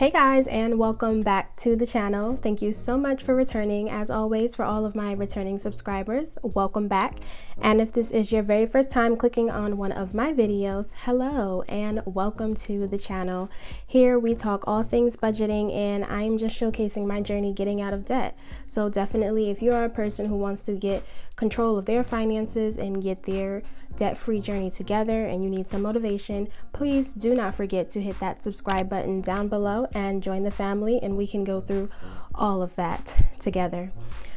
Hey guys, and welcome back to the channel. Thank you so much for returning. As always, for all of my returning subscribers, welcome back. And if this is your very first time clicking on one of my videos, hello and welcome to the channel. Here we talk all things budgeting, and I'm just showcasing my journey getting out of debt. So definitely, if you are a person who wants to get control of their finances and get their debt-free journey together and you need some motivation, please do not forget to hit that subscribe button down below and join the family, and we can go through all of that together.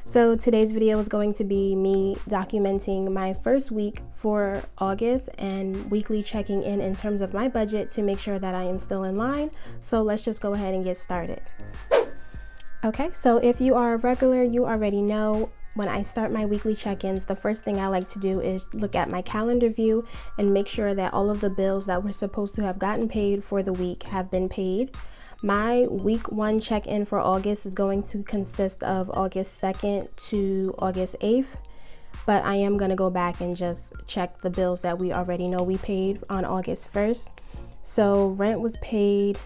So today's video is going to be me documenting my first week for August and weekly checking in terms of my budget to make sure that I am still in line. So let's just go ahead and get started. Okay, so if you are a regular, you already know when I start my weekly check-ins, the first thing I like to do is look at my calendar view and make sure that all of the bills that were supposed to have gotten paid for the week have been paid. My week 1 check-in for August is going to consist of August 2nd to August 8th, but I am going to go back and just check the bills that we already know we paid on August 1st. So rent was paid,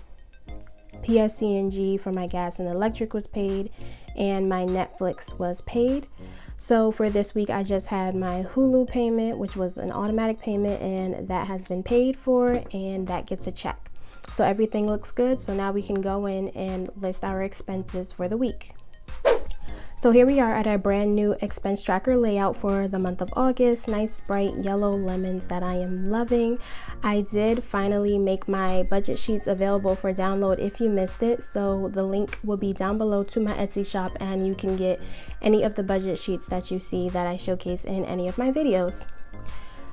PSC&G for my gas and electric was paid, and my Netflix was paid. So for this week, I just had my Hulu payment, which was an automatic payment, and that has been paid for, and that gets a check. So everything looks good. So now we can go in and list our expenses for the week. So here we are at our brand new expense tracker layout for the month of August. Nice bright yellow lemons that I am loving. I did finally make my budget sheets available for download if you missed it. So the link will be down below to my Etsy shop, and you can get any of the budget sheets that you see that I showcase in any of my videos.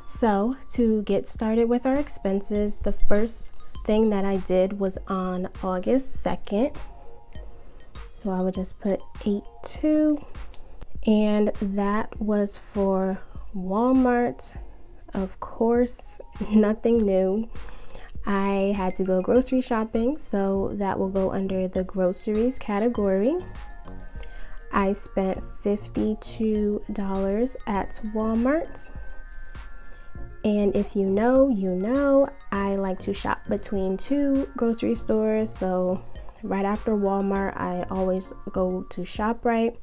So to get started with our expenses, the first thing that I did was on August 2nd. So I would just put 8.2, and that was for Walmart. Of course, nothing new. I had to go grocery shopping, so that will go under the groceries category. I spent $52 at Walmart. And if you know, you know, I like to shop between 2 grocery stores. So right after Walmart, I always go to ShopRite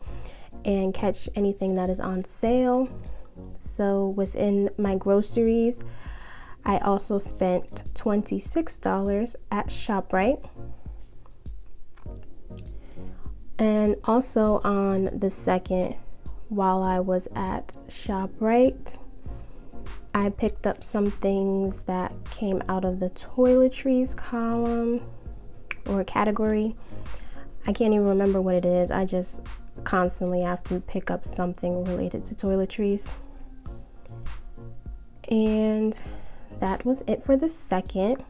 and catch anything that is on sale. So within my groceries, I also spent $26 at ShopRite. And also on the 2nd, while I was at ShopRite, I picked up some things that came out of the toiletries column or category. I can't even remember what it is. I just constantly have to pick up something related to toiletries. And that was it for the 2nd.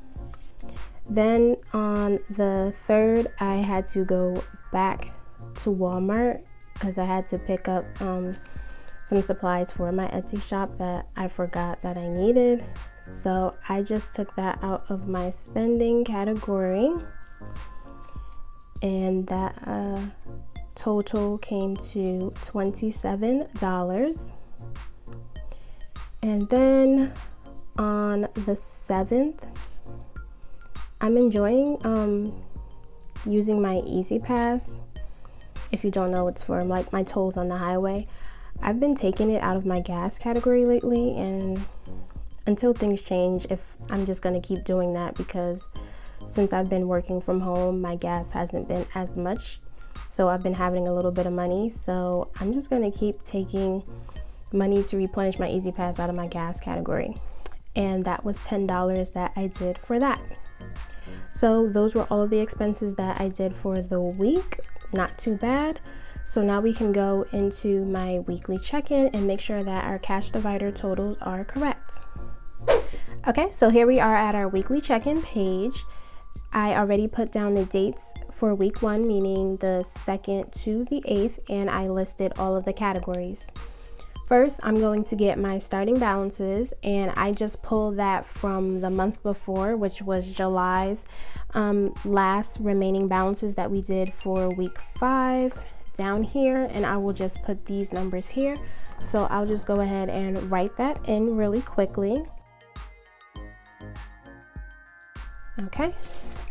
Then on the 3rd, I had to go back to Walmart because I had to pick up some supplies for my Etsy shop that I forgot that I needed. So I just took that out of my spending category, and that total came to $27. And then on the 7th, I'm enjoying using my Easy Pass. If you don't know, it's for like my tolls on the highway. I've been taking it out of my gas category lately, and until things change, if I'm just going to keep doing that, because since I've been working from home, my gas hasn't been as much, so I've been having a little bit of money. So I'm just going to keep taking money to replenish my Easy Pass out of my gas category, and that was $10 that I did for that. So those were all of the expenses that I did for the week. Not too bad. So now we can go into my weekly check-in and make sure that our cash divider totals are correct. Okay, so here we are at our weekly check-in page. I already put down the dates for week 1, meaning the 2nd to the 8th, and I listed all of the categories. First, I'm going to get my starting balances, and I just pulled that from the month before, which was July's last remaining balances that we did for week 5 down here, and I will just put these numbers here. So I'll just go ahead and write that in really quickly. Okay,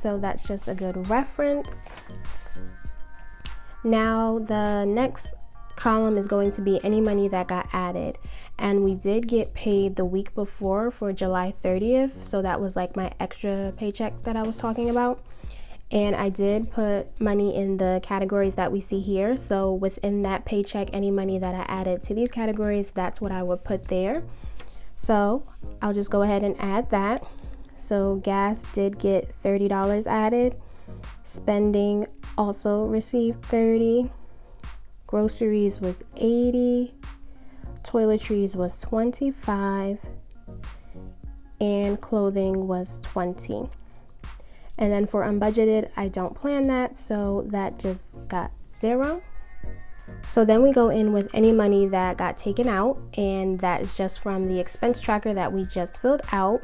so that's just a good reference. Now the next column is going to be any money that got added, and we did get paid the week before for July 30th, so that was like my extra paycheck that I was talking about. And I did put money in the categories that we see here. So within that paycheck, any money that I added to these categories, that's what I would put there. So I'll just go ahead and add that. So gas did get $30 added. Spending also received $30. Groceries was $80. Toiletries was $25. And clothing was $20. And then for unbudgeted, I don't plan that, so that just got $0. So then we go in with any money that got taken out, and that is just from the expense tracker that we just filled out.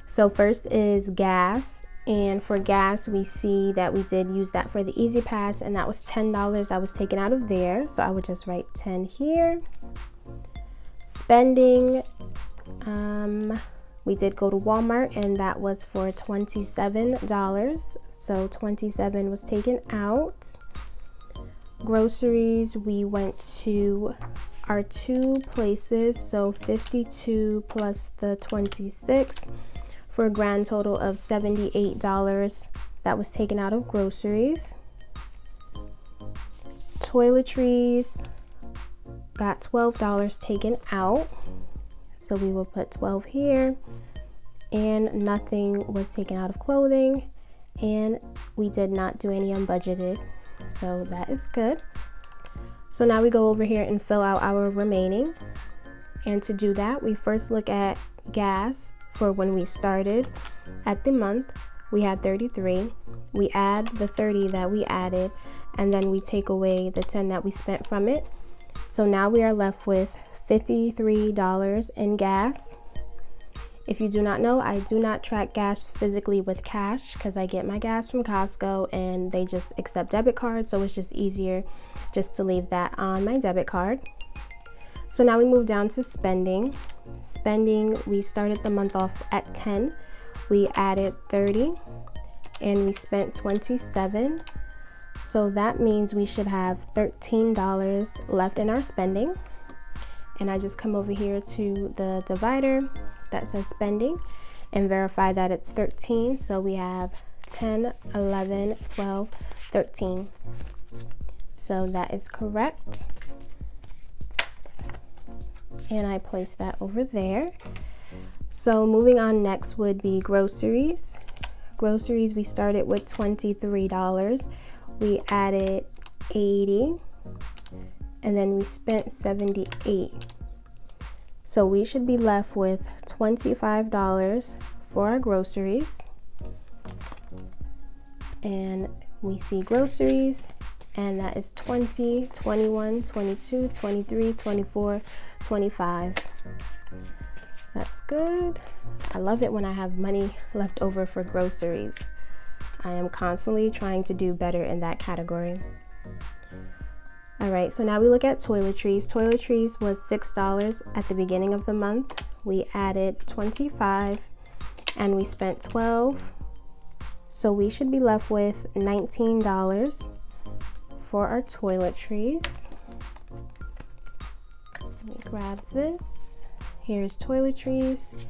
So first is gas, and for gas we see that we did use that for the Easy Pass, and that was $10 that was taken out of there. So I would just write 10 here. Spending, we did go to Walmart, and that was for $27. So 27 was taken out. Groceries, we went to our two places, so 52 plus the 26 for a grand total of $78 that was taken out of groceries. Toiletries got $12 taken out. So we will put 12 here, and nothing was taken out of clothing, and we did not do any unbudgeted, so that is good. So now we go over here and fill out our remaining, and to do that we first look at gas. For when we started at the month, we had 33. We add the 30 that we added, and then we take away the 10 that we spent from it. So now we are left with $53 in gas. If you do not know, I do not track gas physically with cash because I get my gas from Costco and they just accept debit cards, so it's just easier just to leave that on my debit card. So now we move down to spending. Spending, we started the month off at 10. We added 30 and we spent 27. So that means we should have $13 left in our spending. And I just come over here to the divider that says spending and verify that it's 13. So we have 10, 11, 12, 13. So that is correct. And I place that over there. So moving on, next would be groceries. Groceries, we started with $23. We added 80 and then we spent 78. So we should be left with $25 for our groceries. And we see groceries, and that is 20, 21, 22, 23, 24, 25. That's good. I love it when I have money left over for groceries. I am constantly trying to do better in that category. All right, so now we look at toiletries. Toiletries was $6 at the beginning of the month. We added 25 and we spent 12. So we should be left with $19 for our toiletries. Let me grab this. Here's toiletries,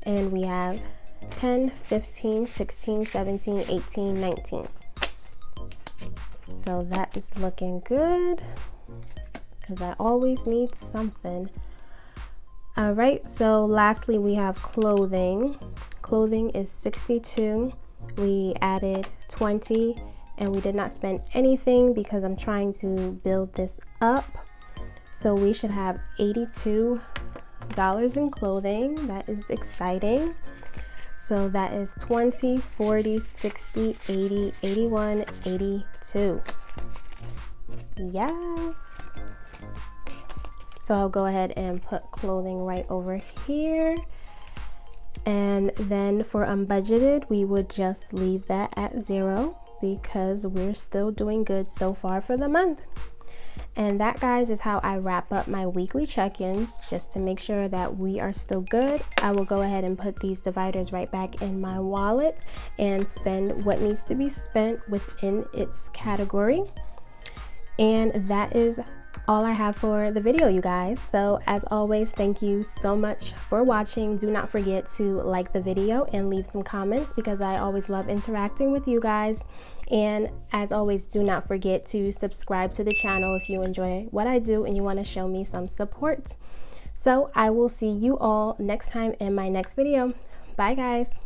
and we have 10, 15, 16, 17, 18, 19. So that is looking good because I always need something. All right, so lastly we have clothing. Clothing is 62. We added 20 and we did not spend anything because I'm trying to build this up. So we should have $82 in clothing. That is exciting. So that is 20, 40, 60, 80, 81, 82. Yes. So I'll go ahead and put clothing right over here. And then for unbudgeted, we would just leave that at 0 because we're still doing good so far for the month. And that, guys, is how I wrap up my weekly check-ins. Just to make sure that we are still good, I will go ahead and put these dividers right back in my wallet and spend what needs to be spent within its category. And that is all I have for the video, you guys. So as always, thank you so much for watching. Do not forget to like the video and leave some comments, because I always love interacting with you guys. And as always, do not forget to subscribe to the channel if you enjoy what I do and you want to show me some support. So I will see you all next time in my next video. Bye, guys.